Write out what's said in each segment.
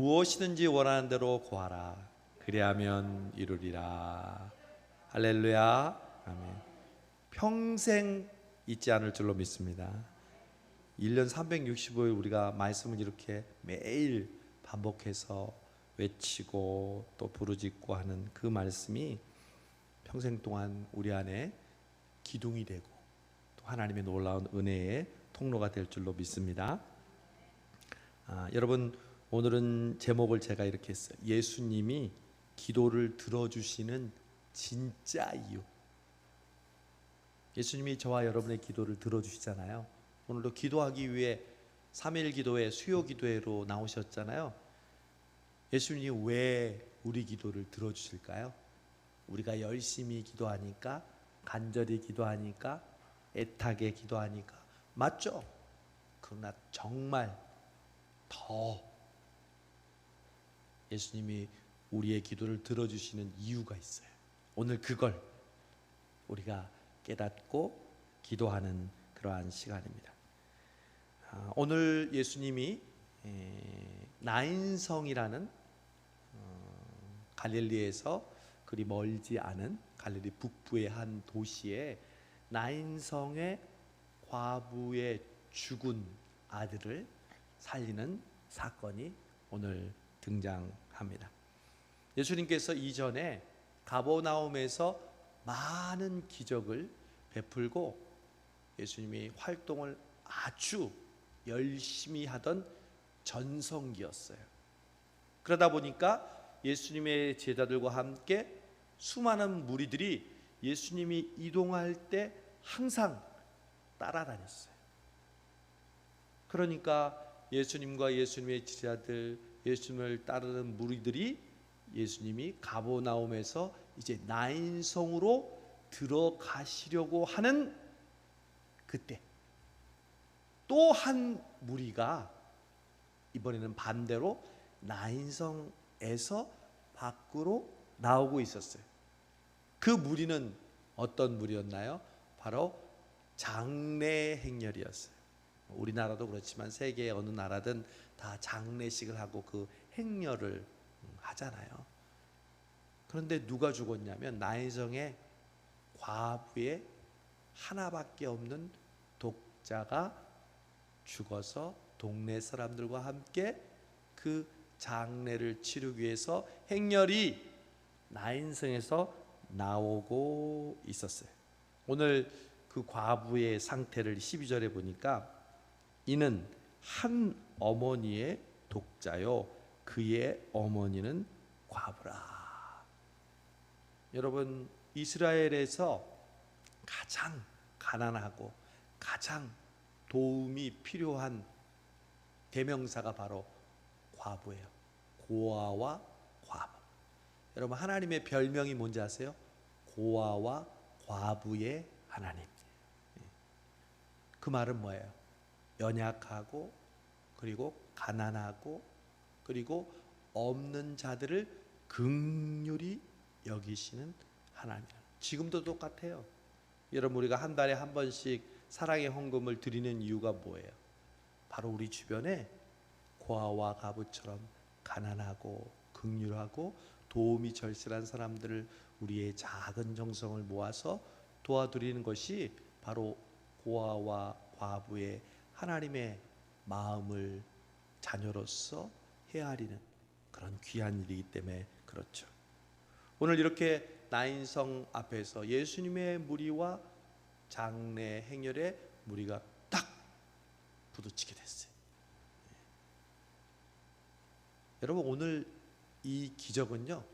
무엇이든지 원하는 대로 구하라. 그리하면 이루리라. 할렐루야. 아멘. 평생 잊지 않을 줄로 믿습니다. 1년 365일 우리가 말씀을 이렇게 매일 반복해서 외치고 또 부르짖고 하는 그 말씀이 평생 동안 우리 안에 기둥이 되고 또 하나님의 놀라운 은혜의 통로가 될 줄로 믿습니다. 여러분, 오늘은 제목을 제가 이렇게 했어요. 예수님이 기도를 들어주시는 진짜 이유. 예수님이 저와 여러분의 기도를 들어주시잖아요. 오늘도 기도하기 위해 3일 기도회, 수요 기도회로 나오셨잖아요. 예수님이 왜 우리 기도를 들어주실까요? 우리가 열심히 기도하니까, 간절히 기도하니까, 애타게 기도하니까. 맞죠? 그러나 정말 더 예수님이 우리의 기도를 들어주시는 이유가 있어요. 오늘 그걸 우리가 깨닫고 기도하는 그러한 시간입니다. 오늘 예수님이 나인성이라는 갈릴리에서 그리 멀지 않은 갈릴리 북부의 한 도시에 나인성의 과부의 죽은 아들을 살리는 사건이 오늘 등장합니다. 예수님께서 이전에 가버나움에서 많은 기적을 베풀고 예수님이 활동을 아주 열심히 하던 전성기였어요. 그러다 보니까 예수님의 제자들과 함께 수많은 무리들이 예수님이 이동할 때 항상 따라다녔어요. 그러니까 예수님과 예수님의 제자들, 예수님을 따르는 무리들이 예수님이 가버나움에서 이제 나인성으로 들어가시려고 하는 그때 또 한 무리가 이번에는 반대로 나인성에서 밖으로 나오고 있었어요. 그 무리는 어떤 무리였나요? 바로 장례 행렬이었어요. 우리나라도 그렇지만 세계의 어느 나라든 다 장례식을 하고 그 행렬을 하잖아요. 그런데 누가 죽었냐면 나인성의 과부의 하나밖에 없는 독자가 죽어서 동네 사람들과 함께 그 장례를 치르기 위해서 행렬이 나인성에서 나오고 있었어요. 오늘 그 과부의 상태를 12절에 보니까 이는 한 어머니의 독자요 그의 어머니는 과부라. 여러분, 이스라엘에서 가장 가난하고 가장 도움이 필요한 대명사가 바로 과부예요. 고아와 과부. 여러분, 하나님의 별명이 뭔지 아세요? 고아와 과부의 하나님. 그 말은 뭐예요? 연약하고 그리고 가난하고 그리고 없는 자들을 긍휼히 여기시는 하나님. 지금도 똑같아요. 여러분, 우리가 한 달에 한 번씩 사랑의 헌금을 드리는 이유가 뭐예요? 바로 우리 주변에 고아와 과부처럼 가난하고 긍휼하고 도움이 절실한 사람들을 우리의 작은 정성을 모아서 도와드리는 것이 바로 고아와 과부의 하나님의 마음을 자녀로서 헤아리는 그런 귀한 일이기 때문에 그렇죠. 오늘 이렇게 나인성 앞에서 예수님의 무리와 장례 행렬의 무리가 딱 부딪히게 됐어요. 여러분, 오늘 이 기적은요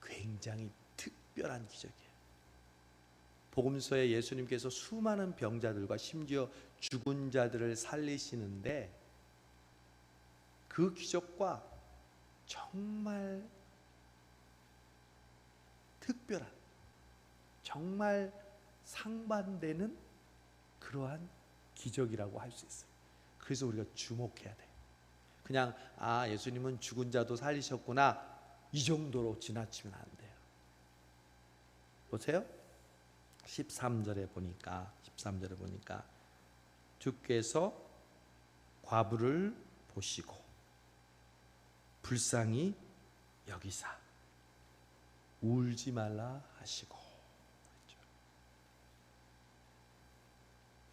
굉장히 특별한 기적이에요. 복음서에 예수님께서 수많은 병자들과 심지어 죽은 자들을 살리시는데 그 기적과 정말 특별한, 정말 상반되는 그러한 기적이라고 할 수 있어요. 그래서 우리가 주목해야 돼요. 그냥 예수님은 죽은 자도 살리셨구나 이 정도로 지나치면 안 돼요. 보세요. 13절에 보니까 주께서 과부를 보시고 불쌍히 여기사 울지 말라 하시고. 그렇죠?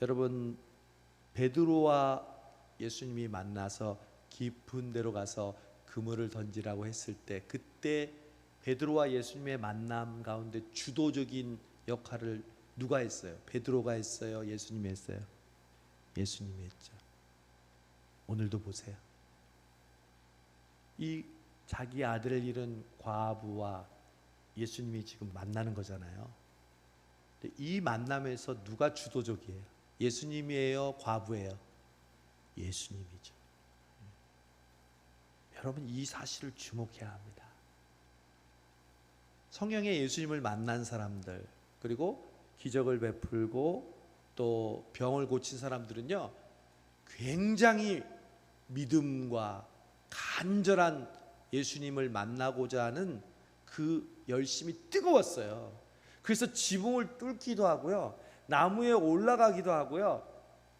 여러분, 베드로와 예수님이 만나서 깊은 데로 가서 그물을 던지라고 했을 때, 그때 베드로와 예수님의 만남 가운데 주도적인 역할을 누가 했어요? 베드로가 했어요? 예수님이 했어요? 예수님이 했죠. 오늘도 보세요. 이 자기 아들을 잃은 과부와 예수님이 지금 만나는 거잖아요. 근데 이 만남에서 누가 주도적이에요? 예수님이에요? 과부예요? 예수님이죠. 여러분, 이 사실을 주목해야 합니다. 성경에 예수님을 만난 사람들, 그리고 기적을 베풀고 또 병을 고친 사람들은요, 굉장히 믿음과 간절한 예수님을 만나고자 하는 그 열심이 뜨거웠어요. 그래서 지붕을 뚫기도 하고요, 나무에 올라가기도 하고요,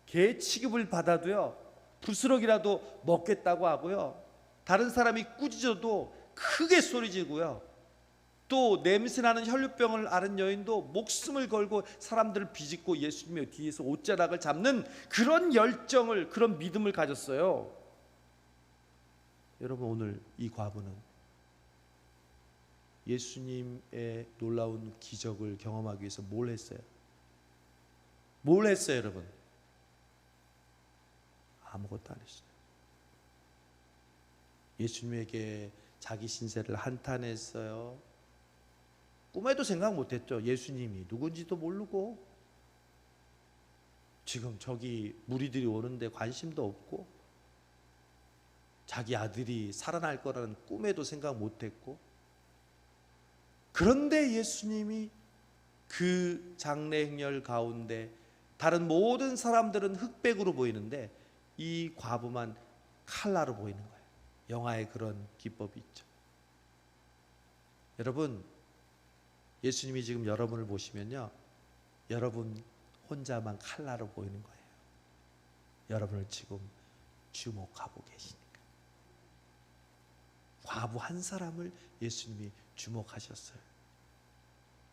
개 취급을 받아도요 부스럭이라도 먹겠다고 하고요, 다른 사람이 꾸짖어도 크게 소리지고요, 또 냄새나는 혈류병을 앓은 여인도 목숨을 걸고 사람들을 비집고 예수님의 뒤에서 옷자락을 잡는 그런 열정을, 그런 믿음을 가졌어요. 여러분, 오늘 이 과부는 예수님의 놀라운 기적을 경험하기 위해서 뭘 했어요? 뭘 했어요, 여러분? 아무것도 안 했어요. 예수님에게 자기 신세를 한탄했어요. 꿈에도 생각 못했죠. 예수님이 누군지도 모르고 지금 저기 무리들이 오는데 관심도 없고, 자기 아들이 살아날 거라는 꿈에도 생각 못했고, 그런데 예수님이 그 장례 행렬 가운데 다른 모든 사람들은 흑백으로 보이는데 이 과부만 칼라로 보이는 거예요. 영화에 그런 기법이 있죠. 여러분, 예수님이 지금 여러분을 보시면요, 여러분 혼자만 칼라로 보이는 거예요. 여러분을 지금 주목하고 계시니까. 과부 한 사람을 예수님이 주목하셨어요.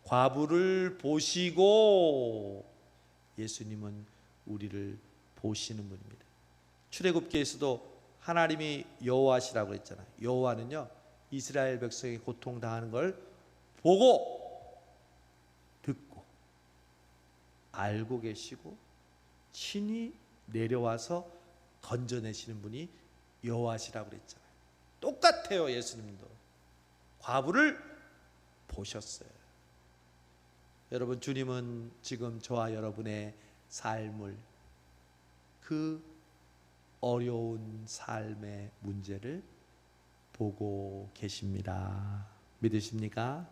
과부를 보시고 예수님은 우리를 보시는 분입니다. 출애굽기에서도 하나님이 여호와시라고 했잖아요. 여호와는요, 이스라엘 백성이 고통당하는 걸 보고 듣고 알고 계시고 친히 내려와서 건져내시는 분이 여호와시라고 그랬잖아요. 똑같아요. 예수님도 과부를 보셨어요. 여러분, 주님은 지금 저와 여러분의 삶을, 그 어려운 삶의 문제를 보고 계십니다. 믿으십니까?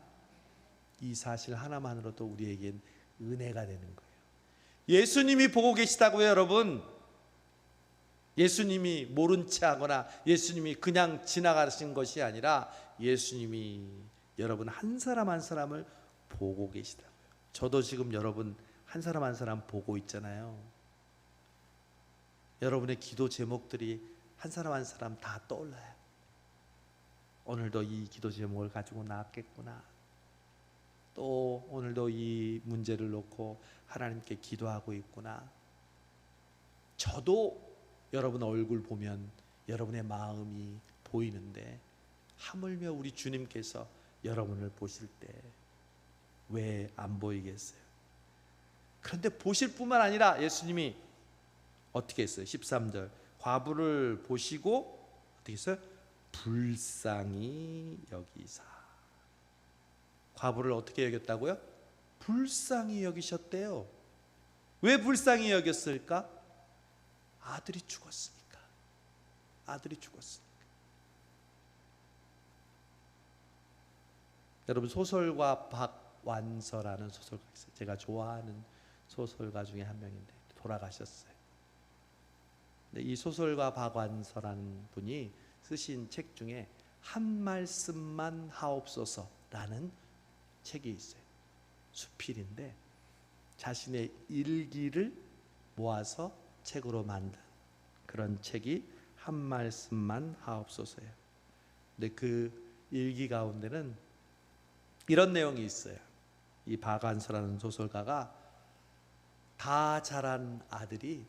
이 사실 하나만으로도 우리에겐 은혜가 되는 거예요. 예수님이 보고 계시다고요, 여러분. 예수님이 모른 채 하거나 예수님이 그냥 지나가신 것이 아니라 예수님이 여러분 한 사람 한 사람을 보고 계시다고요. 저도 지금 여러분 한 사람 한 사람 보고 있잖아요. 여러분의 기도 제목들이 한 사람 한 사람 다 떠올라요. 오늘도 이 기도 제목을 가지고 나왔겠구나. 또 오늘도 이 문제를 놓고 하나님께 기도하고 있구나. 저도 여러분 얼굴 보면 여러분의 마음이 보이는데, 하물며 우리 주님께서 여러분을 보실 때 왜 안 보이겠어요? 그런데 보실 뿐만 아니라 예수님이 어떻게 했어요? 13절 과부를 보시고 어떻게 했어요? 불쌍히 여기사. 과부를 어떻게 여겼다고요? 불쌍히 여기셨대요. 왜 불쌍히 여겼을까? 아들이 죽었으니까. 아들이 죽었으니까. 여러분, 소설가 박완서라는 소설가 있어요. 제가 좋아하는 소설가 중에 한 명인데 돌아가셨어요. 근데 이 소설가 박완서라는 분이 쓰신 책 중에 한 말씀만 하옵소서라는 책이 있어요. 수필인데 자신의 일기를 모아서 책으로 만든 그런 책이 한 말씀만 하옵소서예요. 근데 그 일기 가운데는 이런 내용이 있어요. 이 박완서라는 소설가가 다 자란 아들이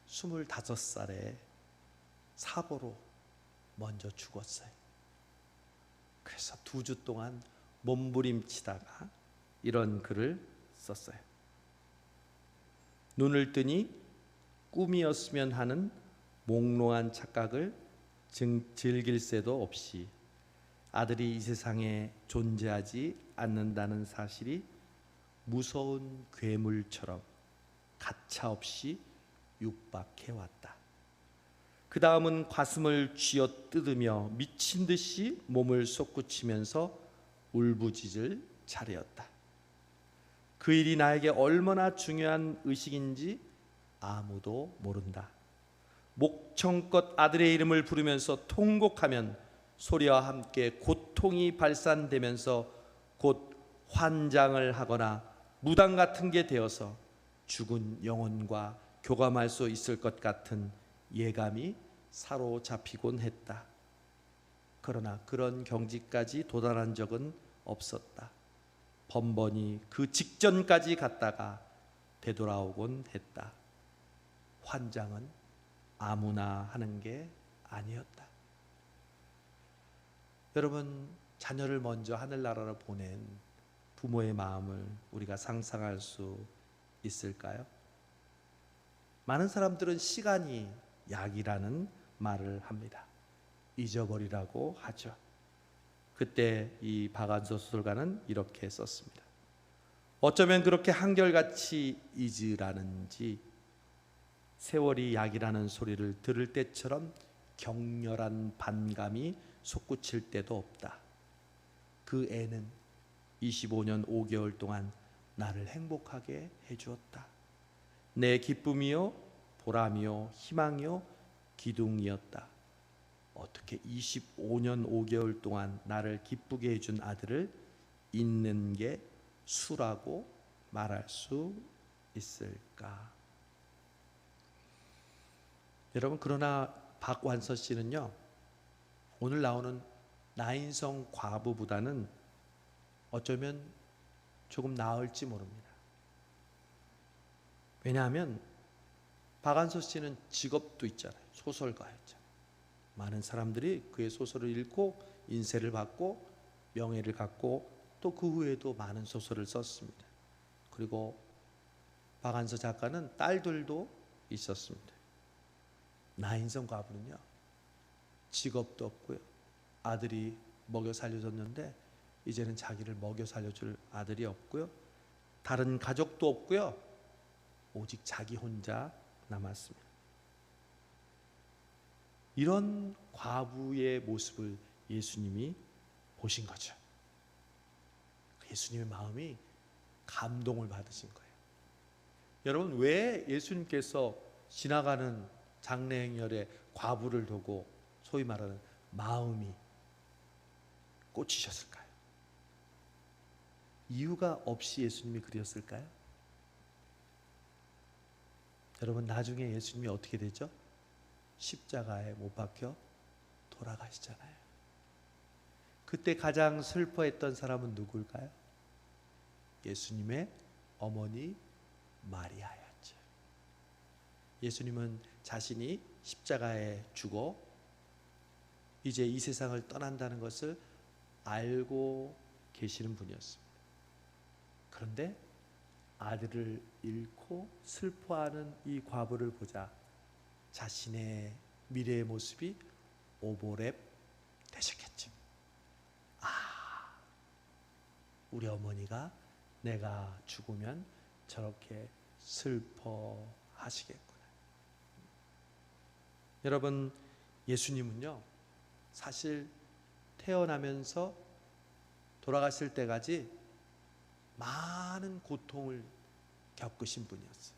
25살에 사고로 먼저 죽었어요. 그래서 2주 동안 몸부림치다가 이런 글을 썼어요. 눈을 뜨니 꿈이었으면 하는 몽롱한 착각을 즐길 새도 없이 아들이 이 세상에 존재하지 않는다는 사실이 무서운 괴물처럼 가차없이 육박해 왔다. 그 다음은 가슴을 쥐어뜯으며 미친 듯이 몸을 솟구치면서 울부짖을 차례였다. 그 일이 나에게 얼마나 중요한 의식인지 아무도 모른다. 목청껏 아들의 이름을 부르면서 통곡하면 소리와 함께 고통이 발산되면서 곧 환장을 하거나 무당 같은 게 되어서 죽은 영혼과 교감할 수 있을 것 같은 예감이 사로잡히곤 했다. 그러나 그런 경지까지 도달한 적은 없었다. 번번이 그 직전까지 갔다가 되돌아오곤 했다. 환장은 아무나 하는 게 아니었다. 여러분, 자녀를 먼저 하늘나라로 보낸 부모의 마음을 우리가 상상할 수 있을까요? 많은 사람들은 시간이 약이라는 말을 합니다. 잊어버리라고 하죠. 그때 이 박완서 소설가는 이렇게 썼습니다. 어쩌면 그렇게 한결같이 잊으라는지 세월이 약이라는 소리를 들을 때처럼 격렬한 반감이 솟구칠 때도 없다. 그 애는 25년 5개월 동안 나를 행복하게 해주었다. 내 기쁨이요 보람이요 희망이요 기둥이었다. 어떻게 25년 5개월 동안 나를 기쁘게 해준 아들을 잊는 게 수라고 말할 수 있을까? 여러분, 그러나 박완서 씨는요, 오늘 나오는 나인성 과부보다는 어쩌면 조금 나을지 모릅니다. 왜냐하면 박완서 씨는 직업도 있잖아요. 소설가였잖아요. 많은 사람들이 그의 소설을 읽고 인세를 받고 명예를 갖고 또 그 후에도 많은 소설을 썼습니다. 그리고 박완서 작가는 딸들도 있었습니다. 나인성 과부는요, 직업도 없고요, 아들이 먹여 살려줬는데 이제는 자기를 먹여 살려줄 아들이 없고요, 다른 가족도 없고요, 오직 자기 혼자 남았습니다. 이런 과부의 모습을 예수님이 보신 거죠. 예수님의 마음이 감동을 받으신 거예요. 여러분, 왜 예수님께서 지나가는 장례행렬에 과부를 두고 소위 말하는 마음이 꽂히셨을까요? 이유가 없이 예수님이 그렸을까요? 여러분, 나중에 예수님이 어떻게 되죠? 십자가에 못 박혀 돌아가시잖아요. 그때 가장 슬퍼했던 사람은 누굴까요? 예수님의 어머니 마리아였죠. 예수님은 자신이 십자가에 죽어 이제 이 세상을 떠난다는 것을 알고 계시는 분이었습니다. 그런데 아들을 잃고 슬퍼하는 이 과부를 보자 자신의 미래의 모습이 오버랩 되셨겠죠. 아, 우리 어머니가 내가 죽으면 저렇게 슬퍼하시겠구나. 여러분, 예수님은요, 사실 태어나면서 돌아가실 때까지 많은 고통을 겪으신 분이었어요.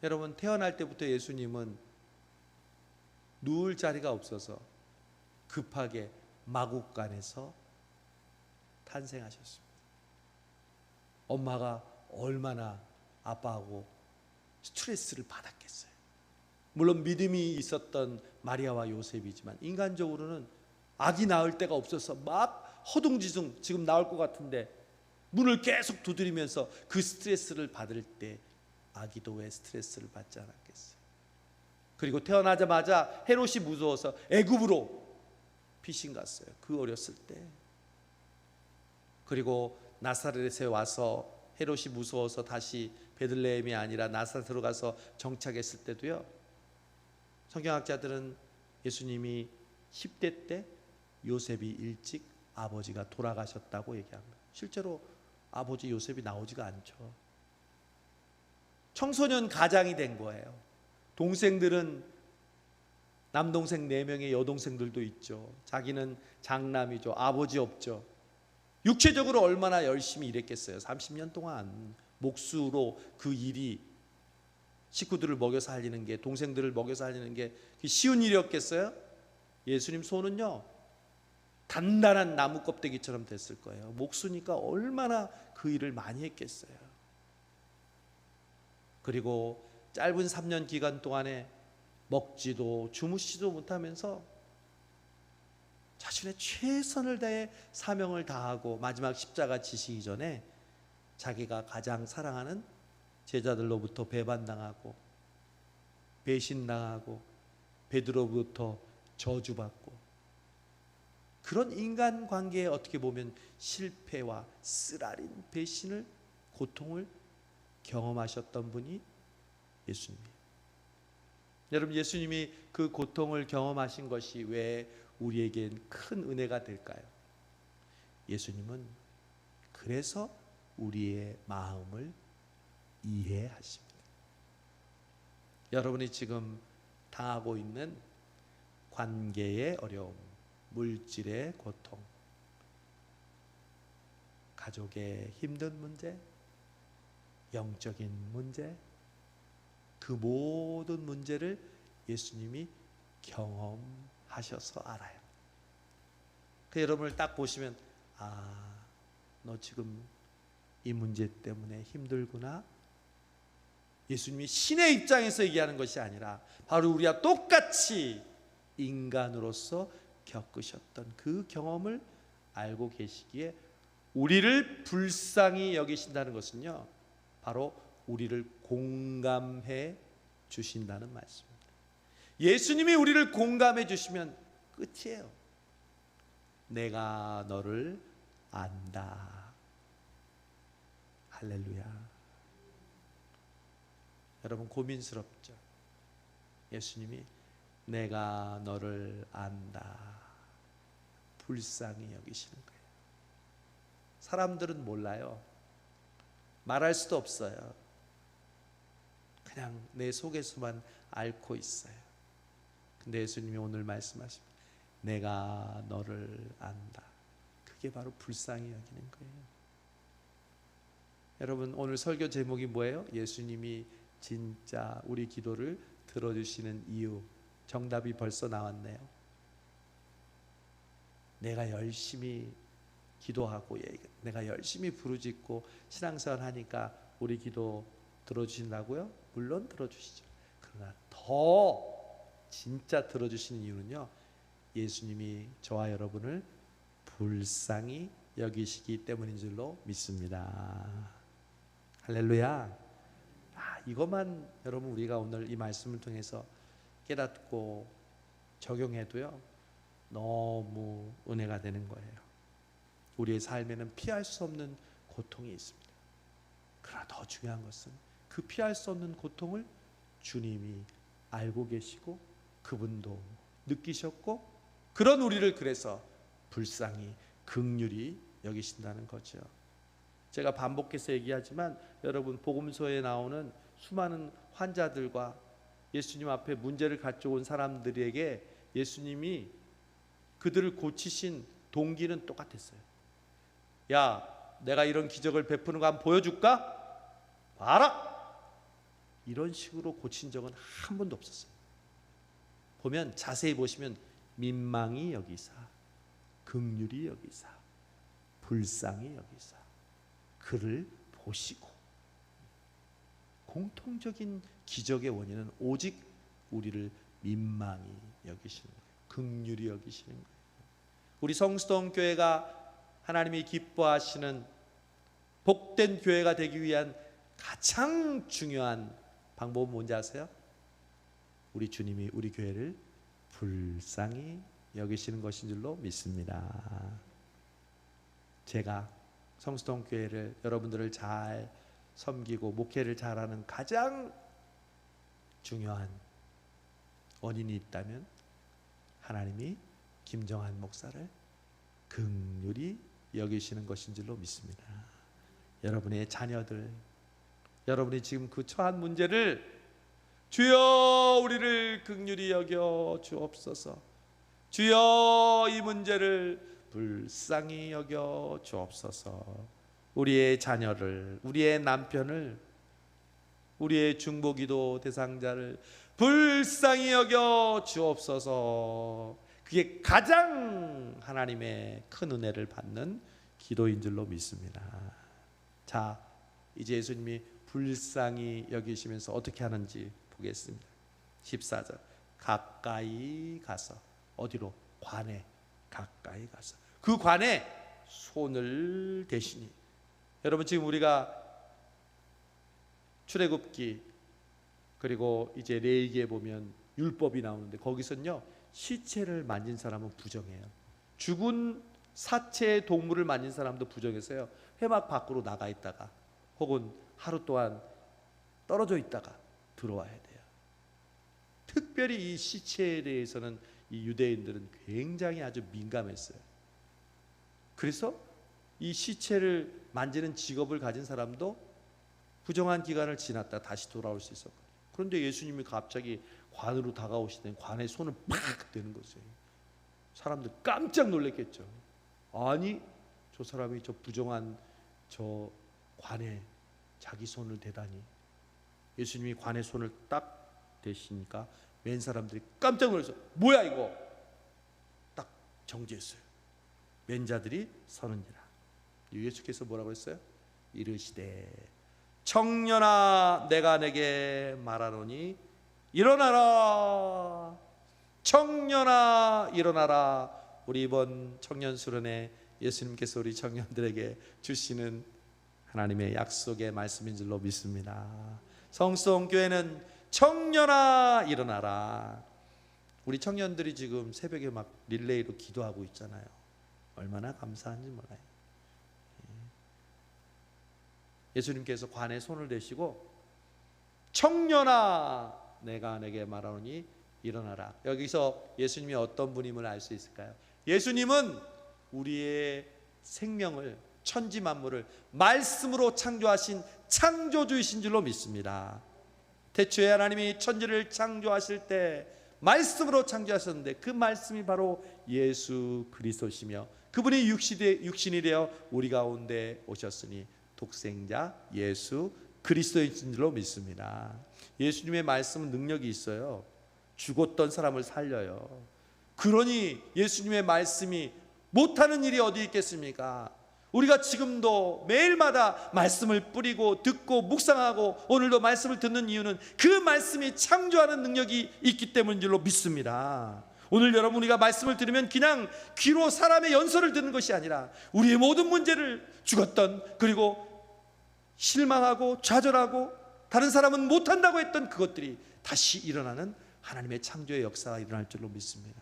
여러분, 태어날 때부터 예수님은 누울 자리가 없어서 급하게 마국간에서 탄생하셨습니다. 엄마가 얼마나 아빠하고 스트레스를 받았겠어요. 물론 믿음이 있었던 마리아와 요셉이지만 인간적으로는 아기 낳을 데가 없어서 막 허둥지둥 지금 나올 것 같은데 문을 계속 두드리면서 그 스트레스를 받을 때 아기도 왜 스트레스를 받지 않았겠어요? 그리고 태어나자마자 헤롯이 무서워서 애굽으로 피신 갔어요. 그 어렸을 때. 그리고 나사렛에 와서 헤롯이 무서워서 다시 베들레헴이 아니라 나사렛으로 가서 정착했을 때도요, 성경학자들은 예수님이 10대 때 요셉이 일찍 아버지가 돌아가셨다고 얘기합니다. 실제로 아버지 요셉이 나오지가 않죠. 청소년 가장이 된 거예요. 동생들은 남동생 4명의 여동생들도 있죠. 자기는 장남이죠. 아버지 없죠. 육체적으로 얼마나 열심히 일했겠어요. 30년 동안 몫으로 그 일이 식구들을 먹여 살리는 게, 동생들을 먹여 살리는 게 쉬운 일이었겠어요? 예수님 손은요, 단단한 나무 껍데기처럼 됐을 거예요. 몫이니까 얼마나 그 일을 많이 했겠어요. 그리고 짧은 3년 기간 동안에 먹지도 주무시지도 못하면서 자신의 최선을 다해 사명을 다하고 마지막 십자가 지시기 전에 자기가 가장 사랑하는 제자들로부터 배반당하고 배신당하고 베드로부터 저주받고, 그런 인간관계에 어떻게 보면 실패와 쓰라린 배신을, 고통을 경험하셨던 분이 예수님이에요. 여러분, 예수님이 그 고통을 경험하신 것이 왜 우리에겐 큰 은혜가 될까요? 예수님은 그래서 우리의 마음을 이해하십니다. 여러분이 지금 당하고 있는 관계의 어려움, 물질의 고통, 가족의 힘든 문제, 영적인 문제, 그 모든 문제를 예수님이 경험하셔서 알아요. 그 여러분을 딱 보시면, 아, 너 지금 이 문제 때문에 힘들구나. 예수님이 신의 입장에서 얘기하는 것이 아니라 바로 우리와 똑같이 인간으로서 겪으셨던 그 경험을 알고 계시기에 우리를 불쌍히 여기신다는 것은요, 바로 우리를 공감해 주신다는 말씀입니다. 예수님이 우리를 공감해 주시면 끝이에요. 내가 너를 안다. 할렐루야. 여러분, 고민스럽죠? 예수님이 내가 너를 안다, 불쌍히 여기시는 거예요. 사람들은 몰라요. 말할 수도 없어요. 그냥 내 속에서만 앓고 있어요. 근데 예수님이 오늘 말씀하십니다. 내가 너를 안다. 그게 바로 불쌍히 여기는 거예요. 여러분, 오늘 설교 제목이 뭐예요? 예수님이 진짜 우리 기도를 들어주시는 이유. 정답이 벌써 나왔네요. 내가 열심히 기도하고 내가 열심히 부르짖고 신앙생활 하니까 우리 기도 들어주신다고요? 물론 들어주시죠. 그러나 더 진짜 들어주시는 이유는요, 예수님이 저와 여러분을 불쌍히 여기시기 때문인 줄로 믿습니다. 할렐루야. 이것만 여러분 우리가 오늘 이 말씀을 통해서 깨닫고 적용해도요, 너무 은혜가 되는 거예요. 우리의 삶에는 피할 수 없는 고통이 있습니다. 그러나 더 중요한 것은 그 피할 수 없는 고통을 주님이 알고 계시고 그분도 느끼셨고, 그런 우리를 그래서 불쌍히 긍휼히 여기신다는 거죠. 제가 반복해서 얘기하지만 여러분, 복음서에 나오는 수많은 환자들과 예수님 앞에 문제를 가져온 사람들에게 예수님이 그들을 고치신 동기는 똑같았어요. 야, 내가 이런 기적을 베푸는 거 한번 보여줄까? 봐라! 이런 식으로 고친 적은 한 번도 없었어요. 보면, 자세히 보시면 민망히 여기사, 긍휼히 여기사, 불쌍히 여기사, 그를 보시고. 공통적인 기적의 원인은 오직 우리를 민망히 여기시는 거예요. 긍휼히 여기시는 거예요. 우리 성수동 교회가 하나님이 기뻐하시는 복된 교회가 되기 위한 가장 중요한 방법은 뭔지 아세요? 우리 주님이 우리 교회를 불쌍히 여기시는 것인 줄로 믿습니다. 제가 성수동 교회를 여러분들을 잘 섬기고 목회를 잘하는 가장 중요한 원인이 있다면 하나님이 김정한 목사를 긍휼히 여기시는 것인 줄로 믿습니다. 여러분의 자녀들, 여러분이 지금 그 처한 문제를 주여 우리를 긍휼히 여겨 주옵소서, 주여 이 문제를 불쌍히 여겨 주옵소서, 우리의 자녀를, 우리의 남편을, 우리의 중보기도 대상자를 불쌍히 여겨 주옵소서. 그게 가장 하나님의 큰 은혜를 받는 기도인 줄로 믿습니다. 자, 이제 예수님이 불쌍히 여기시면서 어떻게 하는지 보겠습니다. 14절, 가까이 가서, 어디로? 관에 가까이 가서 그 관에 손을 대시니. 여러분, 지금 우리가 출애굽기 그리고 이제 레위기에 보면 율법이 나오는데 거기서는요, 시체를 만진 사람은 부정해요. 죽은 사체 동물을 만진 사람도 부정해서요, 회막 밖으로 나가 있다가 혹은 하루 동안 떨어져 있다가 들어와야 돼요. 특별히 이 시체에 대해서는 이 유대인들은 굉장히 아주 민감했어요. 그래서 이 시체를 만지는 직업을 가진 사람도 부정한 기간을 지났다 다시 돌아올 수 있었거든요. 그런데 예수님이 갑자기 관으로 다가오시더니 관에 손을 팍 대는 거죠. 사람들 깜짝 놀랐겠죠. 아니, 저 사람이 저 부정한 저 관에 자기 손을 대다니. 예수님이 관에 손을 딱 대시니까 웬 사람들이 깜짝 놀라서 뭐야 이거, 딱 정지했어요. 맨 자들이 서는지라. 예수께서 뭐라고 했어요? 이르시되 청년아 내가 내게 말하노니 일어나라. 청년아 일어나라. 우리 이번 청년 수련회 예수님께서 우리 청년들에게 주시는 하나님의 약속의 말씀인 줄로 믿습니다. 성수동 교회는 청년아 일어나라. 우리 청년들이 지금 새벽에 막 릴레이로 기도하고 있잖아요. 얼마나 감사한지 몰라요. 예수님께서 관에 손을 대시고 청년아 내가 내게 말하노니 일어나라. 여기서 예수님이 어떤 분임을 알 수 있을까요? 예수님은 우리의 생명을, 천지 만물을 말씀으로 창조하신 창조주이신 줄로 믿습니다. 태초에 하나님이 천지를 창조하실 때 말씀으로 창조하셨는데 그 말씀이 바로 예수 그리스도시며 그분이 육신이 되어 우리 가운데 오셨으니 독생자 예수 그리스도이신 줄로 믿습니다. 예수님의 말씀은 능력이 있어요. 죽었던 사람을 살려요. 그러니 예수님의 말씀이 못하는 일이 어디 있겠습니까? 우리가 지금도 매일마다 말씀을 뿌리고 듣고 묵상하고 오늘도 말씀을 듣는 이유는 그 말씀이 창조하는 능력이 있기 때문인 줄로 믿습니다. 오늘 여러분, 우리가 말씀을 들으면 그냥 귀로 사람의 연설을 듣는 것이 아니라 우리의 모든 문제를, 죽었던, 그리고 실망하고 좌절하고 다른 사람은 못한다고 했던 그것들이 다시 일어나는 하나님의 창조의 역사가 일어날 줄로 믿습니다.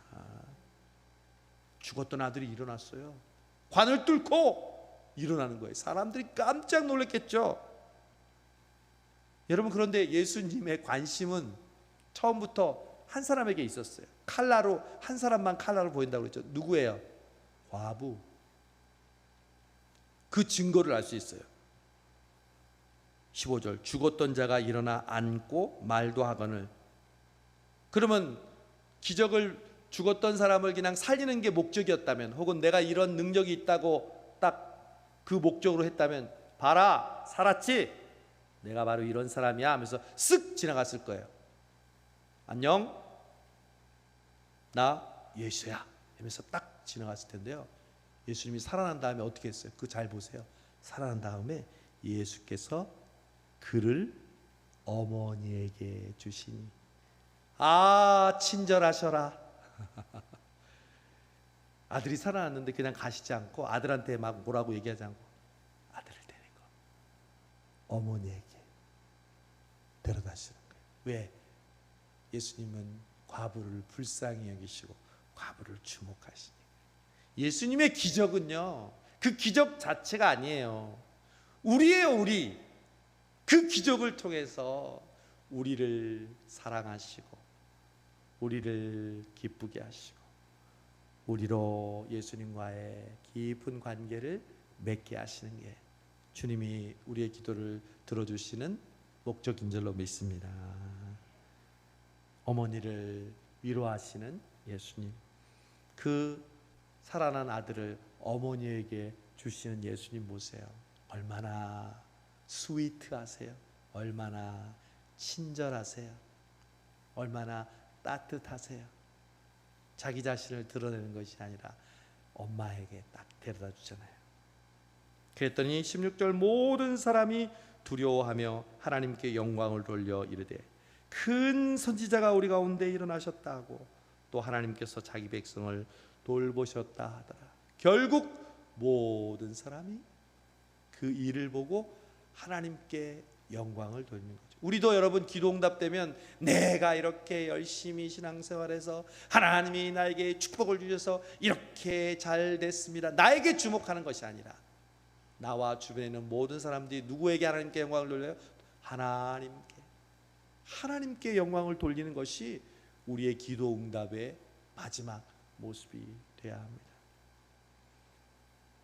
죽었던 아들이 일어났어요. 관을 뚫고 일어나는 거예요. 사람들이 깜짝 놀랐겠죠. 여러분, 그런데 예수님의 관심은 처음부터 한 사람에게 있었어요. 칼라로, 한 사람만 칼라로 보인다고 그랬죠. 누구예요? 과부. 그 증거를 알 수 있어요. 15절, 죽었던 자가 일어나 앉고 말도 하거늘. 그러면 기적을, 죽었던 사람을 그냥 살리는 게 목적이었다면, 혹은 내가 이런 능력이 있다고 딱 그 목적으로 했다면, 봐라 살았지? 내가 바로 이런 사람이야 하면서 쓱 지나갔을 거예요. 안녕, 나 예수야 하면서 딱 지나갔을 텐데요, 예수님이 살아난 다음에 어떻게 했어요? 그거 잘 보세요. 살아난 다음에 예수께서 그를 어머니에게 주시니, 아 친절하셔라. 아들이 살아났는데 그냥 가시지 않고 아들한테 막 뭐라고 얘기하지 않고 아들을 데리고 어머니에게 데려다시는 거예요. 왜? 예수님은 과부를 불쌍히 여기시고 과부를 주목하시니. 예수님의 기적은요, 그 기적 자체가 아니에요. 우리예요, 우리. 그 기적을 통해서 우리를 사랑하시고 우리를 기쁘게 하시고 우리로 예수님과의 깊은 관계를 맺게 하시는 게 주님이 우리의 기도를 들어주시는 목적인 줄로 믿습니다. 어머니를 위로하시는 예수님, 그 살아난 아들을 어머니에게 주시는 예수님 보세요. 얼마나 스위트하세요. 얼마나 친절하세요. 얼마나 따뜻하세요. 자기 자신을 드러내는 것이 아니라 엄마에게 딱 데려다 주잖아요. 그랬더니 16절 모든 사람이 두려워하며 하나님께 영광을 돌려 이르되 큰 선지자가 우리 가운데 일어나셨다 하고 또 하나님께서 자기 백성을 돌보셨다 하더라. 결국 모든 사람이 그 일을 보고 하나님께 영광을 돌리는 거죠. 우리도 여러분 기도 응답되면 내가 이렇게 열심히 신앙생활해서 하나님이 나에게 축복을 주셔서 이렇게 잘 됐습니다, 나에게 주목하는 것이 아니라 나와 주변에 있는 모든 사람들이 누구에게 하나님께 영광을 돌려요? 하나님께 영광을 돌리는 것이 우리의 기도 응답의 마지막 모습이 되어야 합니다.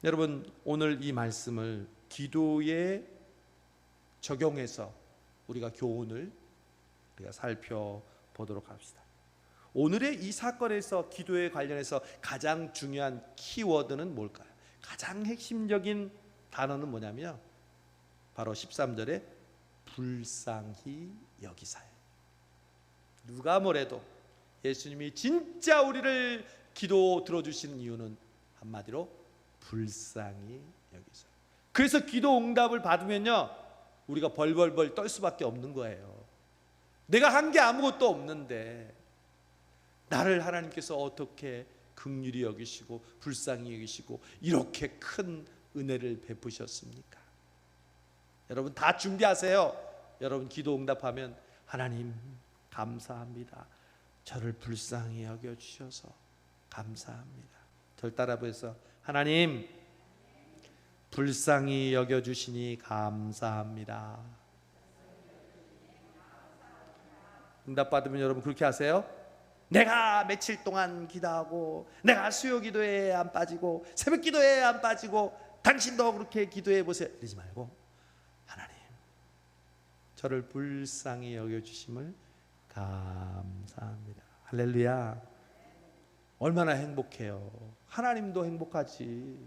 여러분, 오늘 이 말씀을 기도에 적용해서 우리가 교훈을 우리가 살펴보도록 합시다. 오늘의 이 사건에서 기도에 관련해서 가장 중요한 키워드는 뭘까요? 가장 핵심적인 단어는 뭐냐면 바로 13절에 불쌍히 여기사예요. 누가 뭐래도 예수님이 진짜 우리를 기도 들어주시는 이유는 한마디로 불쌍히 여기사. 그래서 기도 응답을 받으면요, 우리가 벌벌벌 떨 수밖에 없는 거예요. 내가 한 게 아무것도 없는데 나를 하나님께서 어떻게 긍휼히 여기시고 불쌍히 여기시고 이렇게 큰 은혜를 베푸셨습니까? 여러분 다 준비하세요. 여러분 기도 응답하면 하나님 감사합니다, 저를 불쌍히 여겨주셔서 감사합니다. 절 따라 보여서 하나님 불쌍히 여겨주시니 감사합니다. 응답받으면 여러분 그렇게 하세요. 내가 며칠 동안 기도하고 내가 수요 기도에 안 빠지고 새벽 기도에 안 빠지고 당신도 그렇게 기도해 보세요 이러지 말고 하나님 저를 불쌍히 여겨주심을 감사합니다. 할렐루야. 얼마나 행복해요. 하나님도 행복하지.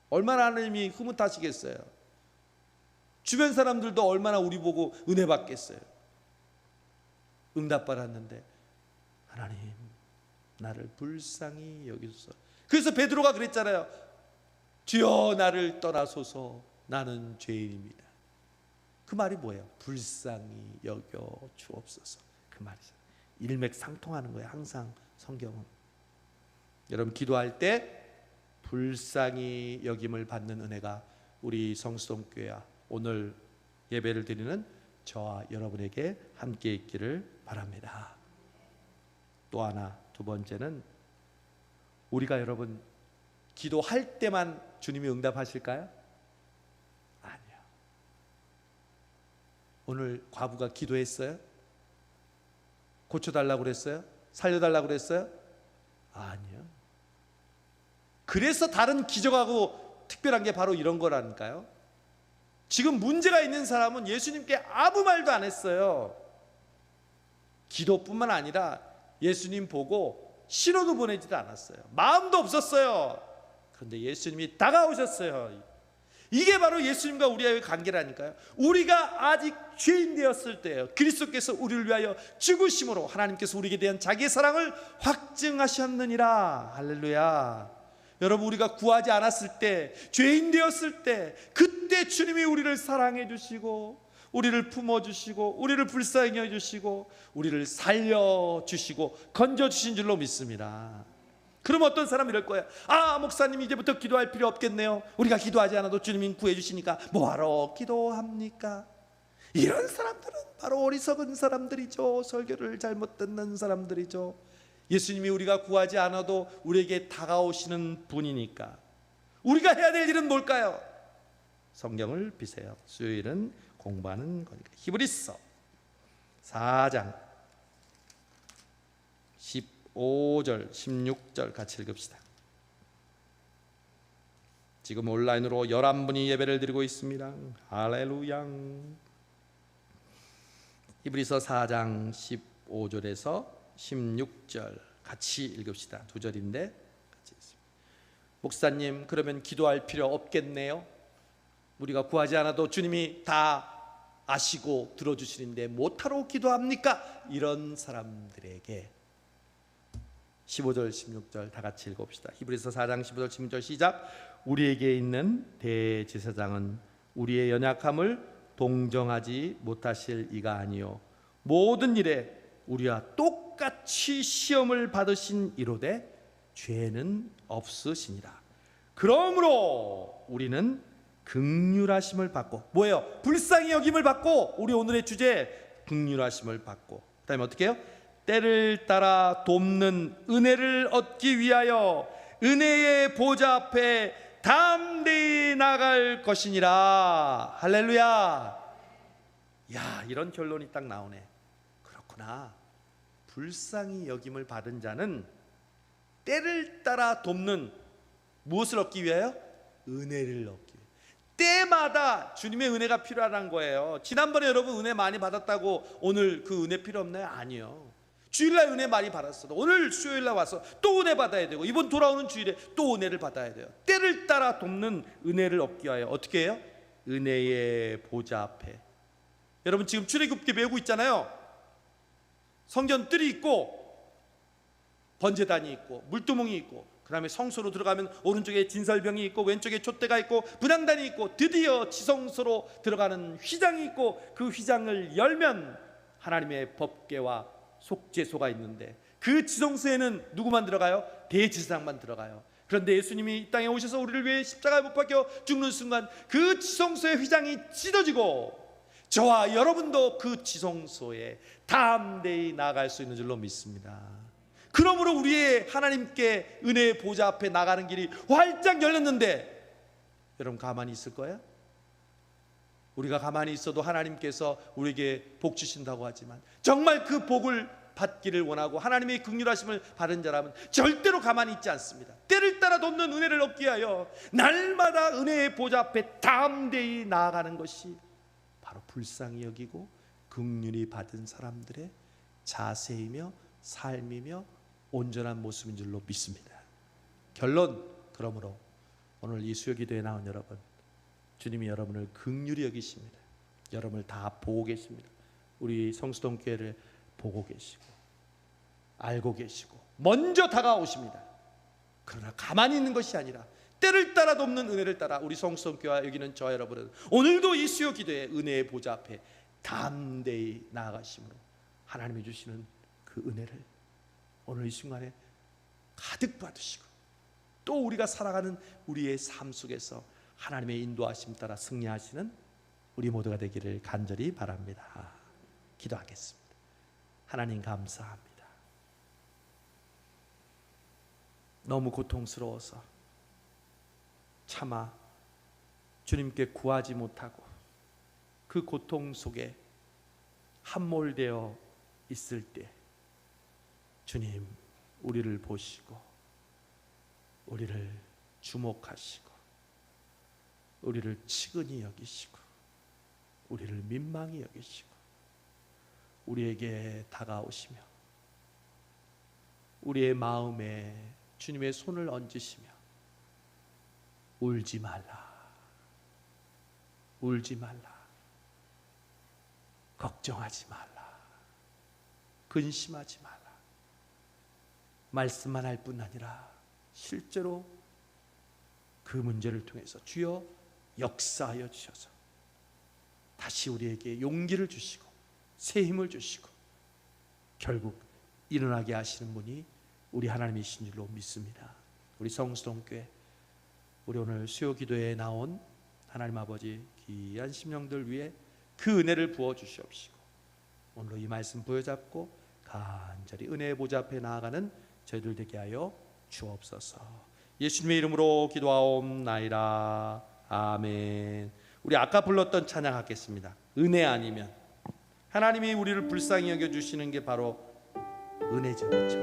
얼마나 하나님이 흐뭇하시겠어요. 주변 사람들도 얼마나 우리 보고 은혜 받겠어요. 응답받았는데 하나님 나를 불쌍히 여기소서. 그래서 베드로가 그랬잖아요. 주여 나를 떠나소서 나는 죄인입니다. 그 말이 뭐예요? 불쌍히 여겨 주옵소서. 그 말이죠. 일맥상통하는 거예요. 항상 성경은. 여러분 기도할 때 불쌍히 여김을 받는 은혜가 우리 성수동교회와 오늘 예배를 드리는 저와 여러분에게 함께 있기를 바랍니다. 또 하나, 두 번째는 우리가 여러분 기도할 때만 주님이 응답하실까요? 아니요. 오늘 과부가 기도했어요? 고쳐달라고 그랬어요? 살려달라고 그랬어요? 아니요. 그래서 다른 기적하고 특별한 게 바로 이런 거라니까요. 지금 문제가 있는 사람은 예수님께 아무 말도 안 했어요. 기도뿐만 아니라 예수님 보고 신호도 보내지도 않았어요. 마음도 없었어요. 그런데 예수님이 다가오셨어요. 이게 바로 예수님과 우리와의 관계라니까요. 우리가 아직 죄인 되었을 때예요. 그리스도께서 우리를 위하여 죽으심으로 하나님께서 우리에게 대한 자기의 사랑을 확증하셨느니라. 할렐루야. 여러분 우리가 구하지 않았을 때, 죄인 되었을 때, 그때 주님이 우리를 사랑해 주시고 우리를 품어주시고 우리를 불쌍히 여주시고 우리를 살려주시고 건져주신 줄로 믿습니다. 그럼 어떤 사람이 이럴 거야. 아, 목사님 이제부터 기도할 필요 없겠네요. 우리가 기도하지 않아도 주님이 구해주시니까 뭐하러 기도합니까? 이런 사람들은 바로 어리석은 사람들이죠. 설교를 잘못 듣는 사람들이죠. 예수님이 우리가 구하지 않아도 우리에게 다가오시는 분이니까 우리가 해야 될 일은 뭘까요? 성경을 비세요. 수요일은 공부하는 거니까. 히브리서 4장 15절 16절 같이 읽읍시다. 지금 온라인으로 11분이 예배를 드리고 있습니다. 할렐루야. 히브리서 4장 15절에서 16절 같이 읽읍시다. 두 절인데 같이 읽습니다. 목사님, 그러면 기도할 필요 없겠네요. 우리가 구하지 않아도 주님이 다 아시고 들어주시는데 못하러 기도합니까? 이런 사람들에게 15절 16절 다 같이 읽읍시다. 히브리서 4장 15절 16절 시작. 우리에게 있는 대제사장은 우리의 연약함을 동정하지 못하실 이가 아니요 모든 일에 우리와 똑같이 시험을 받으신 이로되 죄는 없으시니라. 그러므로 우리는 긍휼하심을 받고, 뭐예요? 불쌍히 여김을 받고, 우리 오늘의 주제 긍휼하심을 받고, 그 다음에 어떻게 해요? 때를 따라 돕는 은혜를 얻기 위하여 은혜의 보좌 앞에 담대히 나갈 것이니라. 할렐루야. 야, 이런 결론이 딱 나오네. 그렇구나. 불쌍히 여김을 받은 자는 때를 따라 돕는, 무엇을 얻기 위하여? 은혜를 얻기 위해. 때마다 주님의 은혜가 필요하다는 거예요. 지난번에 여러분 은혜 많이 받았다고 오늘 그 은혜 필요 없나요? 아니요. 주일날 은혜 많이 받았어도 오늘 수요일날 와서 또 은혜 받아야 되고, 이번 돌아오는 주일에 또 은혜를 받아야 돼요. 때를 따라 돕는 은혜를 얻기 위하여 어떻게 해요? 은혜의 보좌 앞에. 여러분 지금 출애굽기 배우고 있잖아요. 성전 뜰이 있고 번제단이 있고 물두멍이 있고, 그 다음에 성소로 들어가면 오른쪽에 진설병이 있고 왼쪽에 촛대가 있고 분향단이 있고, 드디어 지성소로 들어가는 휘장이 있고, 그 휘장을 열면 하나님의 법궤와 속죄소가 있는데, 그 지성소에는 누구만 들어가요? 대제사장만 들어가요. 그런데 예수님이 이 땅에 오셔서 우리를 위해 십자가에 못 박혀 죽는 순간 그 지성소의 휘장이 찢어지고 저와 여러분도 그 지성소에 담대히 나아갈 수 있는 줄로 믿습니다. 그러므로 우리의 하나님께 은혜의 보좌 앞에 나가는 길이 활짝 열렸는데, 여러분 가만히 있을 거예요? 우리가 가만히 있어도 하나님께서 우리에게 복 주신다고 하지만, 정말 그 복을 받기를 원하고 하나님의 긍휼하심을 받은 자라면 절대로 가만히 있지 않습니다. 때를 따라 돕는 은혜를 얻기 위하여 날마다 은혜의 보좌 앞에 담대히 나아가는 것이 바로 불쌍히 여기고 긍휼히 받은 사람들의 자세이며 삶이며 온전한 모습인 줄로 믿습니다. 결론, 그러므로 오늘 이 수요 기도에 나온 여러분, 주님이 여러분을 긍휼히 여기십니다. 여러분을 다 보고 계십니다. 우리 성수동 교회를 보고 계시고 알고 계시고 먼저 다가오십니다. 그러나 가만히 있는 것이 아니라 때를 따라 돕는 은혜를 따라 우리 성수동 교회와 여기는 저와 여러분은 오늘도 이 수요 기도에 은혜의 보좌 앞에 담대히 나아가심으로 하나님이 주시는 그 은혜를 오늘 이 순간에 가득 받으시고, 또 우리가 살아가는 우리의 삶 속에서 하나님의 인도하심 따라 승리하시는 우리 모두가 되기를 간절히 바랍니다. 기도하겠습니다. 하나님 감사합니다. 너무 고통스러워서 차마 주님께 구하지 못하고 그 고통 속에 함몰되어 있을 때 주님 우리를 보시고 우리를 주목하시고 우리를 치근히 여기시고 우리를 민망히 여기시고 우리에게 다가오시며 우리의 마음에 주님의 손을 얹으시며 울지 말라, 울지 말라, 걱정하지 말라, 근심하지 말라, 말씀만 할 뿐 아니라 실제로 그 문제를 통해서 주여 역사하여 주셔서 다시 우리에게 용기를 주시고 새 힘을 주시고 결국 일어나게 하시는 분이 우리 하나님이신 줄로 믿습니다. 우리 성수동교회, 우리 오늘 수요 기도에 나온 하나님 아버지 귀한 심령들 위해 그 은혜를 부어 주시옵시고, 오늘 이 말씀 부여잡고 간절히 은혜의 보좌 앞에 나아가는 저희들 되게 하여 주옵소서. 예수님의 이름으로 기도하옵나이다. 아멘. 우리 아까 불렀던 찬양하겠습니다. 은혜 아니면. 하나님이 우리를 불쌍히 여겨주시는 게 바로 은혜죠, 그렇죠?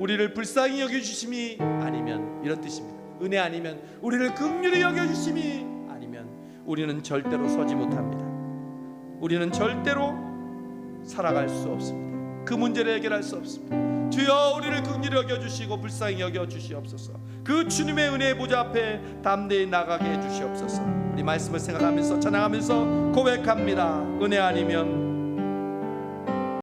우리를 불쌍히 여겨주심이 아니면, 이런 뜻입니다. 은혜 아니면, 우리를 긍휼히 여겨주심이 아니면 우리는 절대로 서지 못합니다. 우리는 절대로 살아갈 수 없습니다. 그 문제를 해결할 수 없습니다. 주여 우리를 긍휼히 여겨주시고 불쌍히 여겨주시옵소서. 그 주님의 은혜의 보좌 앞에 담대히 나가게 해주시옵소서. 우리 말씀을 생각하면서 찬양하면서 고백합니다. 은혜 아니면